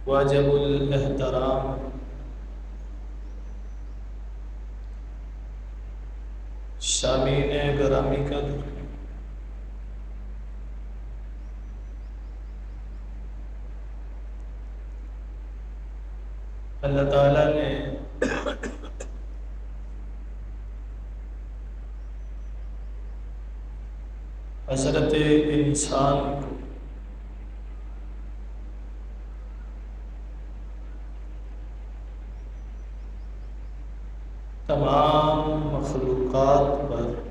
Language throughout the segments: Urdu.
واجب الاحترام سامعین گرامی کا اللہ تعالیٰ نے حضرت انسان کو تمام مخلوقات پر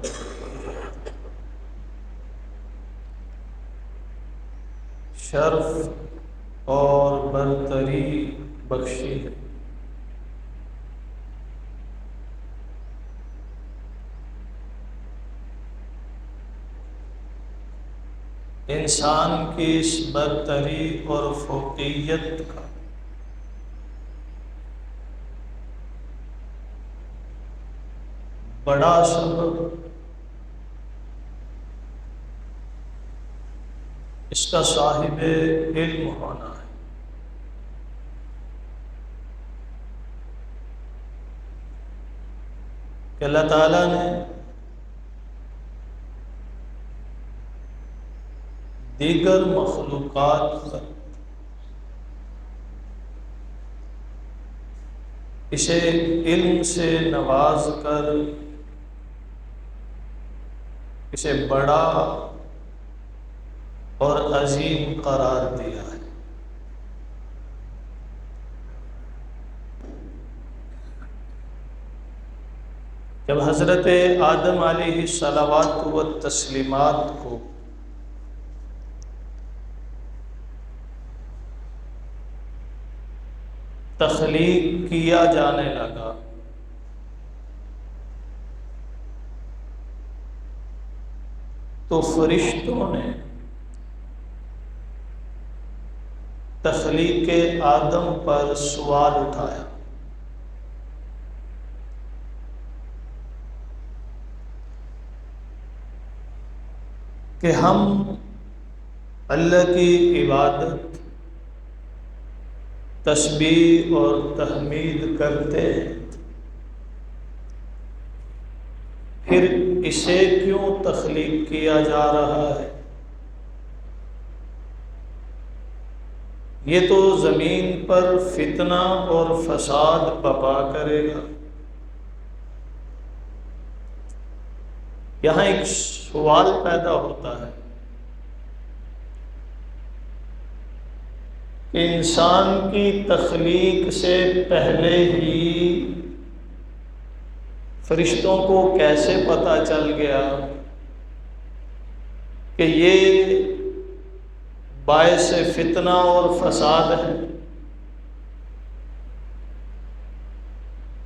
شرف اور برتری بخشی ہے۔ انسان کی اس برتری اور فوقیت کا بڑا سبب اس کا صاحب علم ہونا ہے۔ کہ اللہ تعالیٰ نے دیگر مخلوقات پر اسے علم سے نواز کر اسے بڑا اور عظیم قرار دیا ہے۔ جب حضرت آدم علیہ الصلوات و تسلیمات کو تخلیق کیا جانے لگا تو فرشتوں نے تخلیق آدم پر سوال اٹھایا کہ ہم اللہ کی عبادت تسبیح اور تحمید کرتے ہیں، پھر اسے کیوں تخلیق کیا جا رہا ہے؟ یہ تو زمین پر فتنہ اور فساد برپا کرے گا۔ یہاں ایک سوال پیدا ہوتا ہے کہ انسان کی تخلیق سے پہلے ہی فرشتوں کو کیسے پتہ چل گیا کہ یہ باعث فتنہ اور فساد ہے؟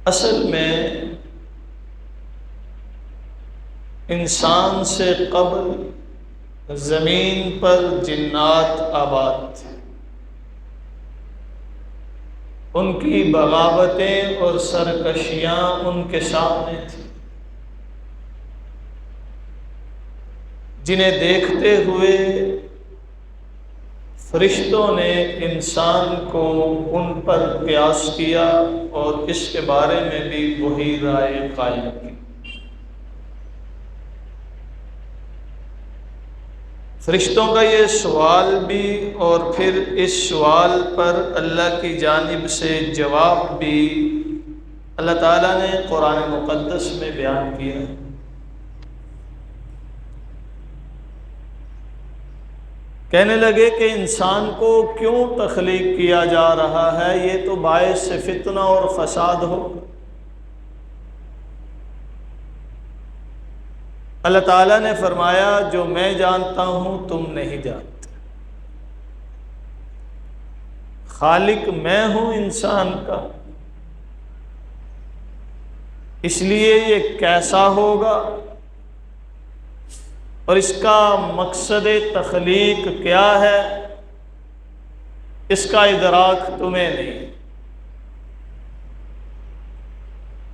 اصل میں انسان سے قبل زمین پر جنات آباد تھے، ان کی بغاوتیں اور سرکشیاں ان کے سامنے تھیں، جنہیں دیکھتے ہوئے فرشتوں نے انسان کو ان پر قیاس کیا اور اس کے بارے میں بھی وہی رائے قائم کی۔ فرشتوں کا یہ سوال بھی اور پھر اس سوال پر اللہ کی جانب سے جواب بھی اللہ تعالیٰ نے قرآن مقدس میں بیان کیا ہے۔ کہنے لگے کہ انسان کو کیوں تخلیق کیا جا رہا ہے؟ یہ تو باعث فتنہ اور فساد ہو۔ اللہ تعالیٰ نے فرمایا جو میں جانتا ہوں تم نہیں جانتے، خالق میں ہوں انسان کا، اس لیے یہ کیسا ہوگا اور اس کا مقصد تخلیق کیا ہے اس کا ادراک تمہیں نہیں۔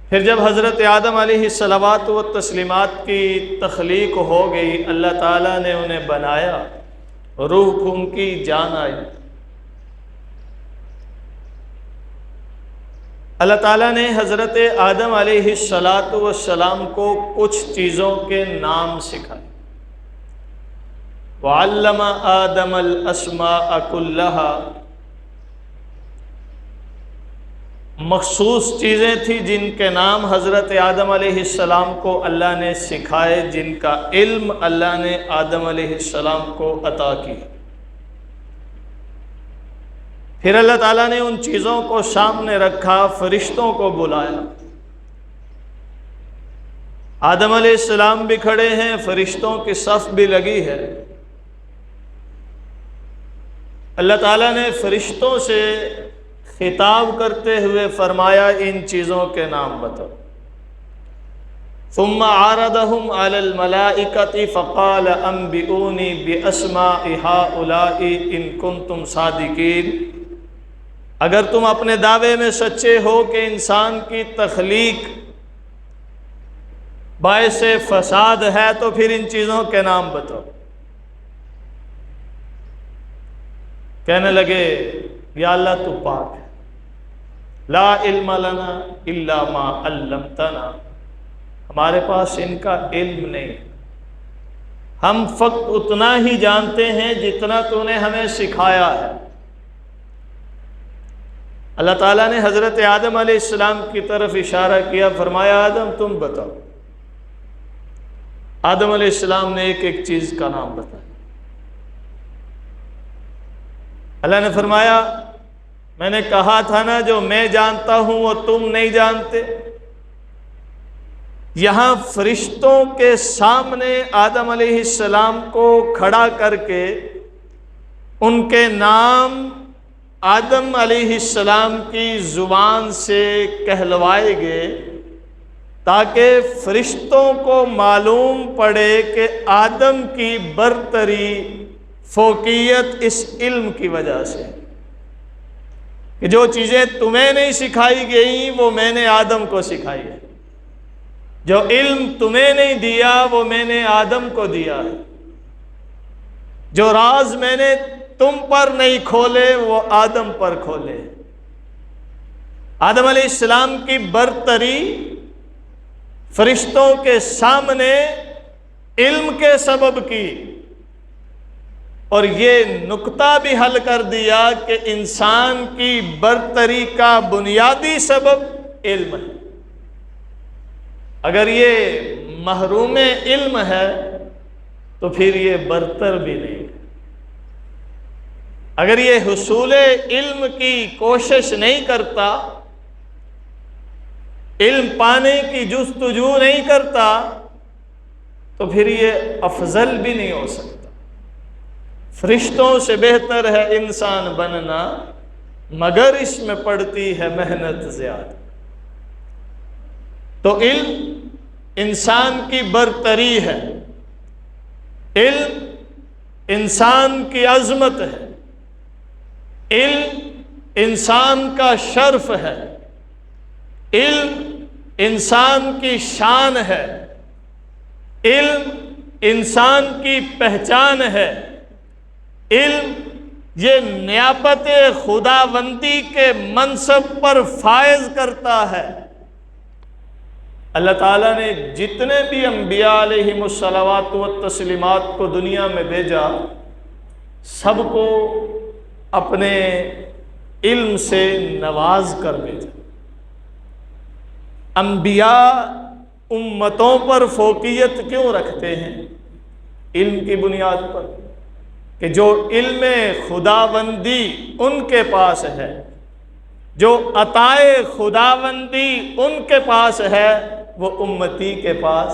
پھر جب حضرت آدم علیہ الصلوات و تسلیمات کی تخلیق ہو گئی، اللہ تعالیٰ نے انہیں بنایا، روح ان کی جان آئی، اللہ تعالیٰ نے حضرت آدم علیہ السلام کو کچھ چیزوں کے نام سکھائے۔ وَعَلَّمَ آدَمَ الْأَسْمَاءَ كُلَّهَا، مخصوص چیزیں تھیں جن کے نام حضرت آدم علیہ السلام کو اللہ نے سکھائے، جن کا علم اللہ نے آدم علیہ السلام کو عطا کی۔ پھر اللہ تعالیٰ نے ان چیزوں کو سامنے رکھا، فرشتوں کو بلایا۔ آدم علیہ السلام بھی کھڑے ہیں، فرشتوں کی صف بھی لگی ہے۔ اللہ تعالیٰ نے فرشتوں سے خطاب کرتے ہوئے فرمایا ان چیزوں کے نام بتاؤ۔ ثم عارضهم على الملائکۃ فقال انبئونی باسماء هؤلاء ان کنتم صادقین، اگر تم اپنے دعوے میں سچے ہو کہ انسان کی تخلیق باعث فساد ہے تو پھر ان چیزوں کے نام بتاؤ۔ کہنے لگے یا اللہ تو پاک ہے، لا علم لنا الا ما علمتنا، ہمارے پاس ان کا علم نہیں، ہم فقط اتنا ہی جانتے ہیں جتنا تو نے ہمیں سکھایا ہے۔ اللہ تعالیٰ نے حضرت آدم علیہ السلام کی طرف اشارہ کیا، فرمایا آدم تم بتاؤ۔ آدم علیہ السلام نے ایک ایک چیز کا نام بتایا۔ اللہ نے فرمایا میں نے کہا تھا نا جو میں جانتا ہوں وہ تم نہیں جانتے۔ یہاں فرشتوں کے سامنے آدم علیہ السلام کو کھڑا کر کے ان کے نام آدم علیہ السلام کی زبان سے کہلوائے گئے تاکہ فرشتوں کو معلوم پڑے کہ آدم کی برتری فوقیت اس علم کی وجہ سے، کہ جو چیزیں تمہیں نہیں سکھائی گئیں وہ میں نے آدم کو سکھائی ہے، جو علم تمہیں نہیں دیا وہ میں نے آدم کو دیا ہے، جو راز میں نے تم پر نہیں کھولے وہ آدم پر کھولے۔ آدم علیہ السلام کی برتری فرشتوں کے سامنے علم کے سبب کی، اور یہ نکتہ بھی حل کر دیا کہ انسان کی برتری کا بنیادی سبب علم ہے۔ اگر یہ محروم علم ہے تو پھر یہ برتر بھی نہیں ہے۔ اگر یہ حصول علم کی کوشش نہیں کرتا، علم پانے کی جستجو نہیں کرتا، تو پھر یہ افضل بھی نہیں ہو سکتا۔ فرشتوں سے بہتر ہے انسان بننا، مگر اس میں پڑتی ہے محنت زیادہ۔ تو علم انسان کی برتری ہے، علم انسان کی عظمت ہے، علم انسان کا شرف ہے، علم انسان کی شان ہے، علم انسان کی پہچان ہے، علم یہ نیابت خداوندی کے منصب پر فائز کرتا ہے۔ اللہ تعالیٰ نے جتنے بھی انبیاء علیہم الصلوات والتسلیمات کو دنیا میں بھیجا، سب کو اپنے علم سے نواز کر بھیجا۔ انبیاء امتوں پر فوقیت کیوں رکھتے ہیں؟ علم کی بنیاد پر، کہ جو علم خداوندی ان کے پاس ہے، جو عطائے خداوندی ان کے پاس ہے، وہ امتی کے پاس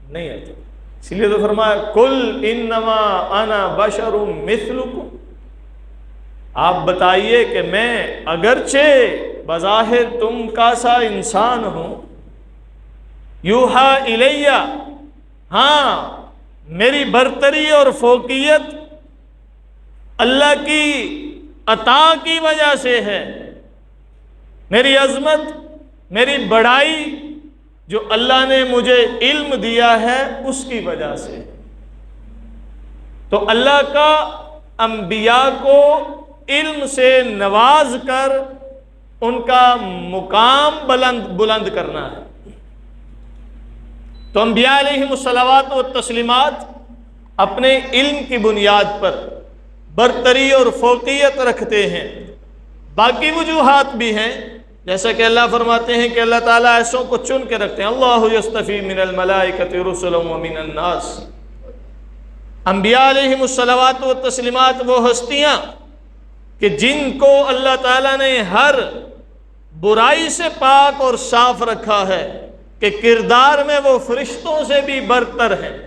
نہیں ہے۔ اس لیے تو فرمایا کل انما انا بشر مثلکم، آپ بتائیے کہ میں اگرچہ بظاہر تم کا سا انسان ہوں، یوحا الیہ، ہاں میری برتری اور فوقیت اللہ کی عطا کی وجہ سے ہے، میری عظمت، میری بڑائی جو اللہ نے مجھے علم دیا ہے اس کی وجہ سے۔ تو اللہ کا انبیاء کو علم سے نواز کر ان کا مقام بلند کرنا ہے۔ تو انبیاء علیہم الصلوات و تسلیمات اپنے علم کی بنیاد پر برتری اور فوقیت رکھتے ہیں۔ باقی وجوہات بھی ہیں، جیسا کہ اللہ فرماتے ہیں کہ اللہ تعالیٰ ایسوں کو چن کے رکھتے ہیں، اللہ یصطفی من الملائکۃ رسلا ومن الناس۔ انبیاء علیہم الصلوات و تسلیمات وہ ہستیاں کہ جن کو اللہ تعالیٰ نے ہر برائی سے پاک اور صاف رکھا ہے، کہ کردار میں وہ فرشتوں سے بھی برتر ہیں،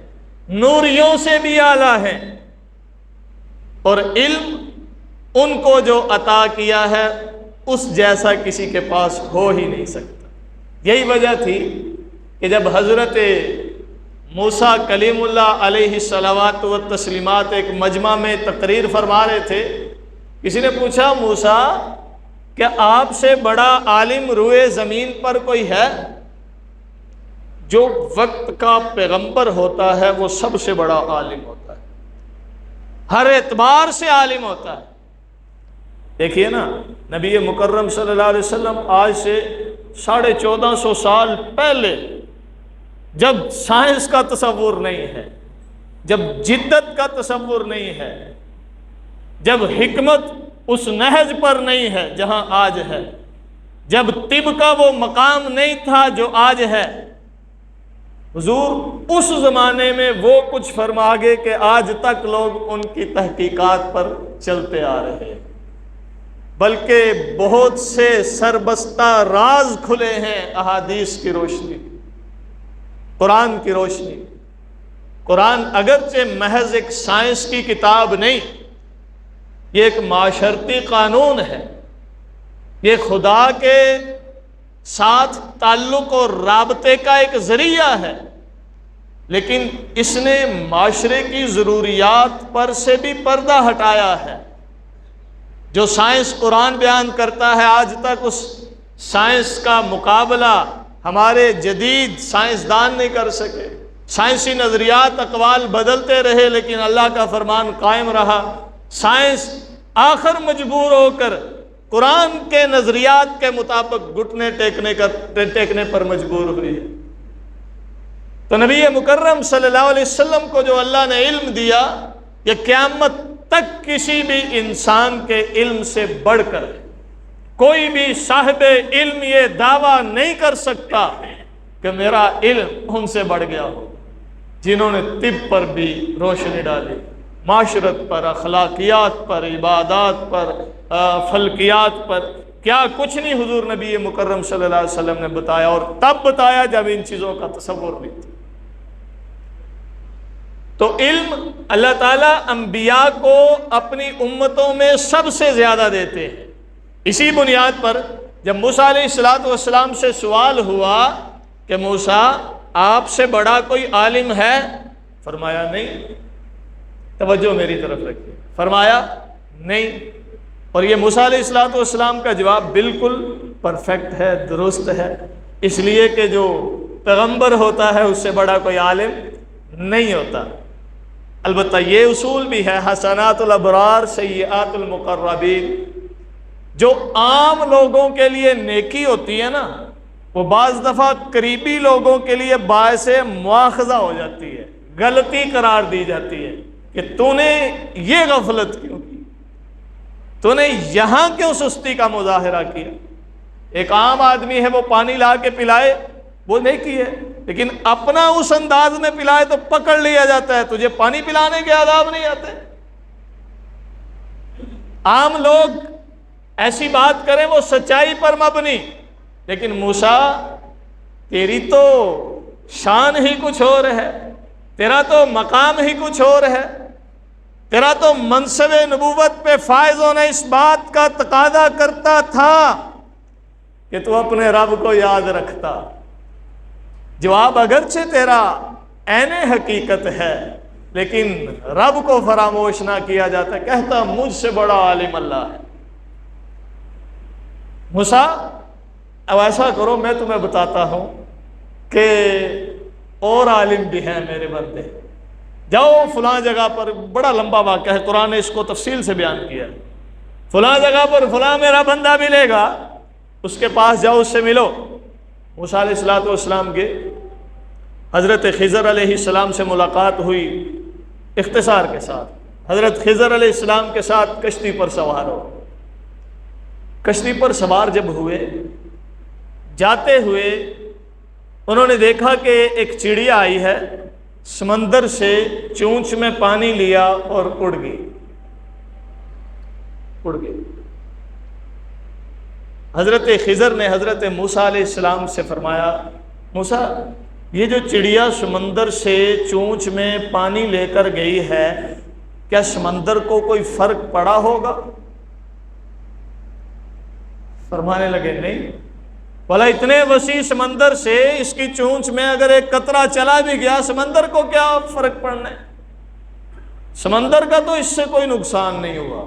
نوریوں سے بھی اعلیٰ ہیں، اور علم ان کو جو عطا کیا ہے اس جیسا کسی کے پاس ہو ہی نہیں سکتا۔ یہی وجہ تھی کہ جب حضرت موسیٰ کلیم اللہ علیہ الصلوات و تسلیمات ایک مجمع میں تقریر فرما رہے تھے، کسی نے پوچھا موسیٰ کیا آپ سے بڑا عالم روئے زمین پر کوئی ہے؟ جو وقت کا پیغمبر ہوتا ہے وہ سب سے بڑا عالم ہوتا ہے، ہر اعتبار سے عالم ہوتا ہے۔ دیکھیے نا، نبی مکرم صلی اللہ علیہ وسلم آج سے 1450 سال پہلے، جب سائنس کا تصور نہیں ہے، جب جدت کا تصور نہیں ہے، جب حکمت اس نہج پر نہیں ہے جہاں آج ہے، جب طب کا وہ مقام نہیں تھا جو آج ہے، حضور اس زمانے میں وہ کچھ فرما گے کہ آج تک لوگ ان کی تحقیقات پر چلتے آ رہے ہیں، بلکہ بہت سے سربستہ راز کھلے ہیں احادیث کی روشنی، قرآن کی روشنی۔ قرآن اگرچہ محض ایک سائنس کی کتاب نہیں، یہ ایک معاشرتی قانون ہے، یہ خدا کے ساتھ تعلق اور رابطے کا ایک ذریعہ ہے، لیکن اس نے معاشرے کی ضروریات پر سے بھی پردہ ہٹایا ہے۔ جو سائنس قرآن بیان کرتا ہے، آج تک اس سائنس کا مقابلہ ہمارے جدید سائنسدان نہیں کر سکے۔ سائنسی نظریات اقوال بدلتے رہے لیکن اللہ کا فرمان قائم رہا۔ سائنس آخر مجبور ہو کر قرآن کے نظریات کے مطابق گھٹنے ٹیکنے پر مجبور ہوئی ہے۔ تو نبی مکرم صلی اللہ علیہ وسلم کو جو اللہ نے علم دیا، یہ قیامت تک کسی بھی انسان کے علم سے بڑھ کر کوئی بھی صاحب علم یہ دعویٰ نہیں کر سکتا کہ میرا علم ان سے بڑھ گیا ہو، جنہوں نے طب پر بھی روشنی ڈالی، معاشرت پر، اخلاقیات پر، عبادات پر، فلکیات پر، کیا کچھ نہیں حضور نبی مکرم صلی اللہ علیہ وسلم نے بتایا، اور تب بتایا جب ان چیزوں کا تصور نہیں تھا۔ تو علم اللہ تعالیٰ انبیاء کو اپنی امتوں میں سب سے زیادہ دیتے ہیں۔ اسی بنیاد پر جب موسیٰ علیہ السلام سے سوال ہوا کہ موسیٰ آپ سے بڑا کوئی عالم ہے، فرمایا نہیں۔ توجہ میری طرف رکھیے، فرمایا نہیں۔ اور یہ موسیٰ علیہ السلام کا جواب بالکل پرفیکٹ ہے، درست ہے، اس لیے کہ جو پیغمبر ہوتا ہے اس سے بڑا کوئی عالم نہیں ہوتا۔ البتہ یہ اصول بھی ہے، حسنات الابرار سیئات المقربین، جو عام لوگوں کے لیے نیکی ہوتی ہے نا، وہ بعض دفعہ قریبی لوگوں کے لیے باعث مواخذہ ہو جاتی ہے، غلطی قرار دی جاتی ہے کہ تو نے یہ غفلت کیوں کی، تو نے یہاں کیوں سستی کا مظاہرہ کیا۔ ایک عام آدمی ہے، وہ پانی لا کے پلائے، وہ نیکی ہے، لیکن اپنا اس انداز میں پلائے تو پکڑ لیا جاتا ہے، تجھے پانی پلانے کے آداب نہیں آتے۔ عام لوگ ایسی بات کریں وہ سچائی پر مبنی، لیکن موسیٰ تیری تو شان ہی کچھ اور ہے، تیرا تو مقام ہی کچھ اور ہے، تیرا تو منصب نبوت پہ فائز ہونا اس بات کا تقاضا کرتا تھا کہ تو اپنے رب کو یاد رکھتا۔ جواب اگرچہ تیرا عین حقیقت ہے لیکن رب کو فراموش نہ کیا جاتا، کہتا مجھ سے بڑا عالم اللہ ہے۔ موسیٰ اب ایسا کرو، میں تمہیں بتاتا ہوں کہ اور عالم بھی ہیں میرے بندے، جاؤ فلاں جگہ پر، بڑا لمبا واقعہ ہے، قرآن نے اس کو تفصیل سے بیان کیا ہے، فلاں جگہ پر فلاں میرا بندہ ملے گا، اس کے پاس جاؤ، اس سے ملو۔ موسیٰ علیہ السلام کے حضرت خضر علیہ السلام سے ملاقات ہوئی اختصار کے ساتھ۔ حضرت خضر علیہ السلام کے ساتھ کشتی پر سوار ہو۔ کشتی پر سوار جب ہوئے، جاتے ہوئے انہوں نے دیکھا کہ ایک چڑیا آئی ہے، سمندر سے چونچ میں پانی لیا اور اڑ گئی۔ حضرت خضر نے حضرت موسیٰ علیہ السلام سے فرمایا، موسیٰ یہ جو چڑیا سمندر سے چونچ میں پانی لے کر گئی ہے، کیا سمندر کو کوئی فرق پڑا ہوگا؟ فرمانے لگے نہیں، بھلا اتنے وسیع سمندر سے اس کی چونچ میں اگر ایک قطرہ چلا بھی گیا، سمندر کو کیا فرق پڑنا ہے؟ سمندر کا تو اس سے کوئی نقصان نہیں ہوا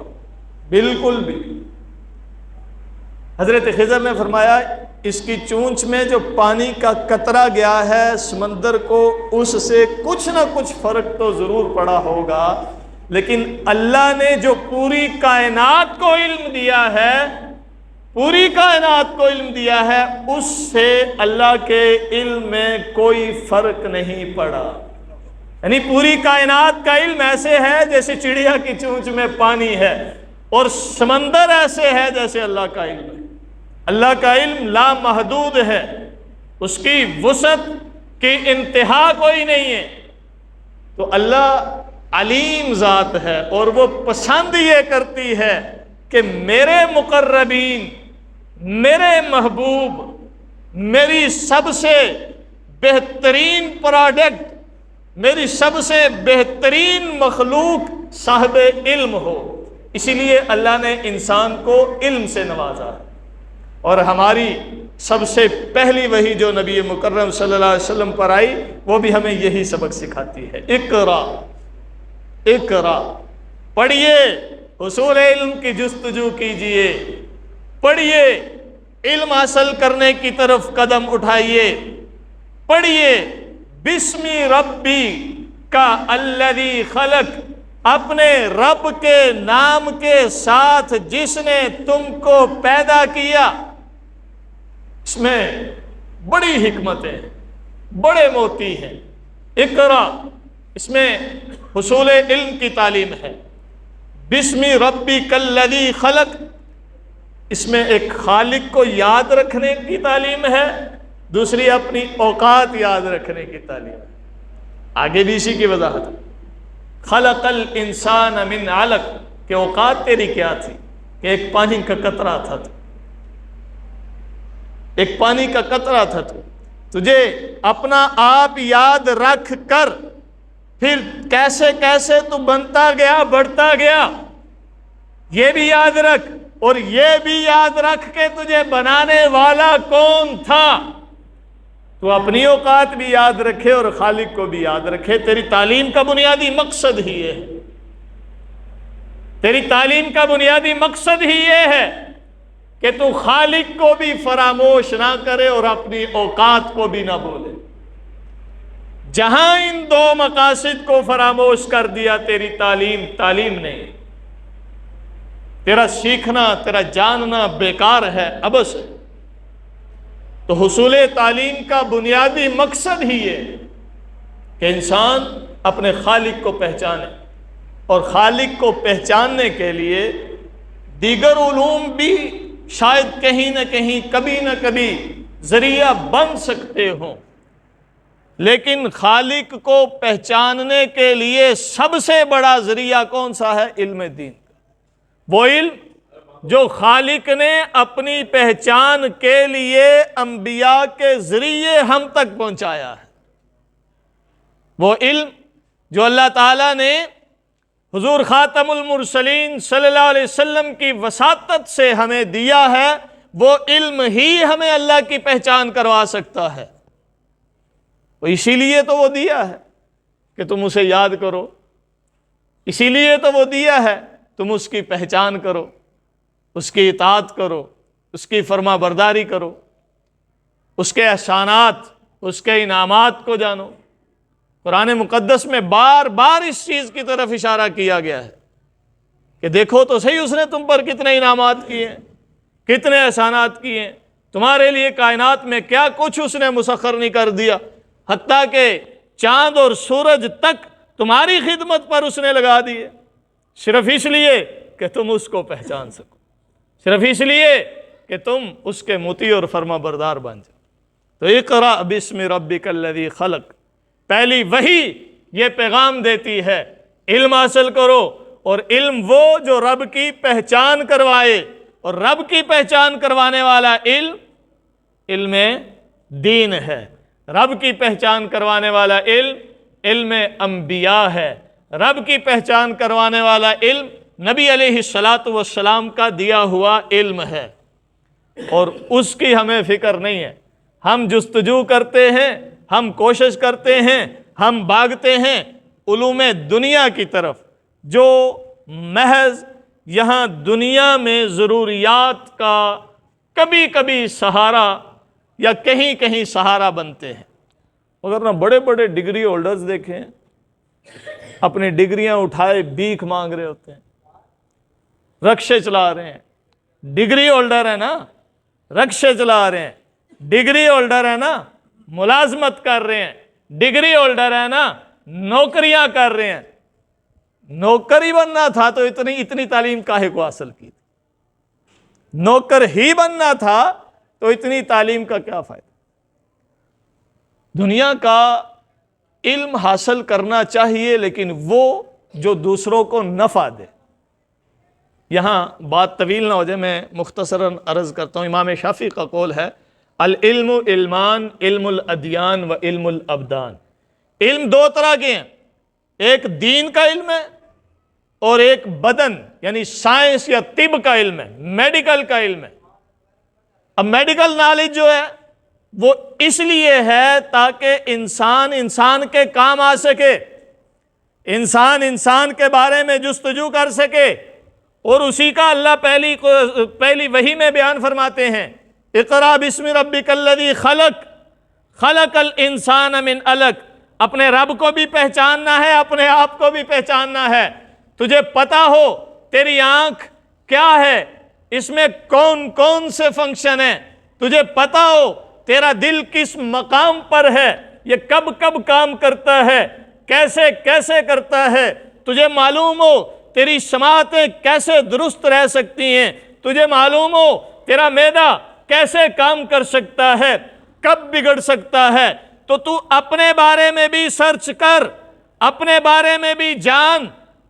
بالکل بھی۔ حضرت خضر نے فرمایا اس کی چونچ میں جو پانی کا قطرہ گیا ہے، سمندر کو اس سے کچھ نہ کچھ فرق تو ضرور پڑا ہوگا، لیکن اللہ نے جو پوری کائنات کو علم دیا ہے، پوری کائنات کو علم دیا ہے، اس سے اللہ کے علم میں کوئی فرق نہیں پڑا۔ یعنی پوری کائنات کا علم ایسے ہے جیسے چڑیا کی چونچ میں پانی ہے، اور سمندر ایسے ہے جیسے اللہ کا علم ہے۔ اللہ کا علم لامحدود ہے، اس کی وسعت کی انتہا کوئی نہیں ہے۔ تو اللہ علیم ذات ہے، اور وہ پسند یہ کرتی ہے کہ میرے مقربین، میرے محبوب، میری سب سے بہترین پروڈکٹ، میری سب سے بہترین مخلوق صاحب علم ہو۔ اسی لیے اللہ نے انسان کو علم سے نوازا ہے، اور ہماری سب سے پہلی وحی جو نبی مکرم صلی اللہ علیہ وسلم پر آئی، وہ بھی ہمیں یہی سبق سکھاتی ہے، اقرا اقرا، پڑھیے، حصول علم کی جستجو کیجئے، پڑھیے، علم حاصل کرنے کی طرف قدم اٹھائیے، پڑھیے، بسم ربی کا الذی خلق، اپنے رب کے نام کے ساتھ جس نے تم کو پیدا کیا۔ اس میں بڑی حکمتیں، بڑے موتی ہیں۔ اقرا، اس میں حصول علم کی تعلیم ہے۔ بسم ربک الذی خلق، اس میں ایک خالق کو یاد رکھنے کی تعلیم ہے، دوسری اپنی اوقات یاد رکھنے کی تعلیم ہے۔ آگے بھی اسی کی وضاحت ہے۔ خلق الانسان من علق، کہ اوقات تیری کیا تھی، کہ ایک پانی کا قطرہ تھا تو، ایک پانی کا قطرہ تھا تو، تجھے اپنا آپ یاد رکھ کر پھر کیسے کیسے تو بنتا گیا، بڑھتا گیا، یہ بھی یاد رکھ، اور یہ بھی یاد رکھ کہ تجھے بنانے والا کون تھا۔ تو اپنی اوقات بھی یاد رکھے اور خالق کو بھی یاد رکھے۔ تیری تعلیم کا بنیادی مقصد ہی یہ ہے، تیری تعلیم کا بنیادی مقصد ہی یہ ہے کہ تو خالق کو بھی فراموش نہ کرے اور اپنی اوقات کو بھی نہ بھولے۔ جہاں ان دو مقاصد کو فراموش کر دیا، تیری تعلیم تعلیم نہیں، تیرا سیکھنا، تیرا جاننا بیکار ہے، عبث ہے۔ تو حصول تعلیم کا بنیادی مقصد ہی یہ کہ انسان اپنے خالق کو پہچانے، اور خالق کو پہچاننے کے لیے دیگر علوم بھی شاید کہیں نہ کہیں، کبھی نہ کبھی ذریعہ بن سکتے ہوں، لیکن خالق کو پہچاننے کے لیے سب سے بڑا ذریعہ کون سا ہے؟ علم دین کا، وہ علم جو خالق نے اپنی پہچان کے لیے انبیاء کے ذریعے ہم تک پہنچایا ہے، وہ علم جو اللہ تعالیٰ نے حضور خاتم المرسلین صلی اللہ علیہ وسلم کی وساطت سے ہمیں دیا ہے، وہ علم ہی ہمیں اللہ کی پہچان کروا سکتا ہے۔ تو اسی لیے تو وہ دیا ہے کہ تم اسے یاد کرو، اسی لیے تو وہ دیا ہے تم اس کی پہچان کرو، اس کی اطاعت کرو، اس کی فرما برداری کرو، اس کے احسانات، اس کے انعامات کو جانو۔ قرآن مقدس میں بار بار اس چیز کی طرف اشارہ کیا گیا ہے کہ دیکھو تو صحیح اس نے تم پر کتنے انعامات کیے ہیں، کتنے احسانات کیے ہیں، تمہارے لیے کائنات میں کیا کچھ اس نے مسخر نہیں کر دیا، حتیٰ کہ چاند اور سورج تک تمہاری خدمت پر اس نے لگا دیے، صرف اس لیے کہ تم اس کو پہچان سکو، صرف اس لیے کہ تم اس کے مطیع اور فرما بردار بن جاؤ۔ تو اقرأ باسم ربک الذی خلق، پہلی وحی یہ پیغام دیتی ہے علم حاصل کرو، اور علم وہ جو رب کی پہچان کروائے، اور رب کی پہچان کروانے والا علم علم دین ہے، رب کی پہچان کروانے والا علم علم انبیاء ہے، رب کی پہچان کروانے والا علم نبی علیہ السلام کا دیا ہوا علم ہے، اور اس کی ہمیں فکر نہیں ہے۔ ہم جستجو کرتے ہیں، ہم کوشش کرتے ہیں، ہم بھاگتے ہیں علوم دنیا کی طرف، جو محض یہاں دنیا میں ضروریات کا کبھی کبھی سہارا یا کہیں کہیں سہارا بنتے ہیں۔ اگر نہ بڑے بڑے ڈگری ہولڈرز دیکھیں، اپنی ڈگریاں اٹھائے بھیک مانگ رہے ہوتے ہیں، رکشے چلا رہے ہیں، ڈگری ہولڈر ہے نا، رکشے چلا رہے ہیں، ڈگری ہولڈر ہے نا، ملازمت کر رہے ہیں، ڈگری ہولڈر ہے نا، نوکریاں کر رہے ہیں۔ نوکری بننا تھا تو اتنی تعلیم کاہے کو حاصل کی؟ نوکر ہی بننا تھا تو اتنی تعلیم کا کیا فائدہ؟ دنیا کا علم حاصل کرنا چاہیے، لیکن وہ جو دوسروں کو نفع دے۔ یہاں بات طویل نہ ہو جائے، میں مختصراً عرض کرتا ہوں۔ امام شافعی کا قول ہے العلم علمان، علم الادیان و علم الابدان۔ علم دو طرح کے ہیں، ایک دین کا علم ہے اور ایک بدن یعنی سائنس یا طب کا علم ہے، میڈیکل کا علم ہے۔ اب میڈیکل نالج جو ہے وہ اس لیے ہے تاکہ انسان کے کام آ سکے، انسان کے بارے میں جستجو کر سکے، اور اسی کا اللہ پہلی وحی میں بیان فرماتے ہیں اقرأ باسم ربک الذی خلق، خلق الانسان من علق۔ اپنے رب کو بھی پہچاننا ہے، اپنے آپ کو بھی پہچاننا ہے۔ تجھے پتا ہو تیری آنکھ کیا ہے، اس میں کون کون سے فنکشن ہیں، تجھے پتا ہو تیرا دل کس مقام پر ہے، یہ کب کب کام کرتا ہے، کیسے کیسے کرتا ہے، تجھے معلوم ہو تیری سماعتیں کیسے درست رہ سکتی ہیں، تجھے معلوم ہو تیرا معدہ کیسے کام کر سکتا ہے، کب بگڑ سکتا ہے، تو اپنے بارے میں بھی سرچ کر، اپنے بارے میں بھی جان،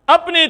اپنی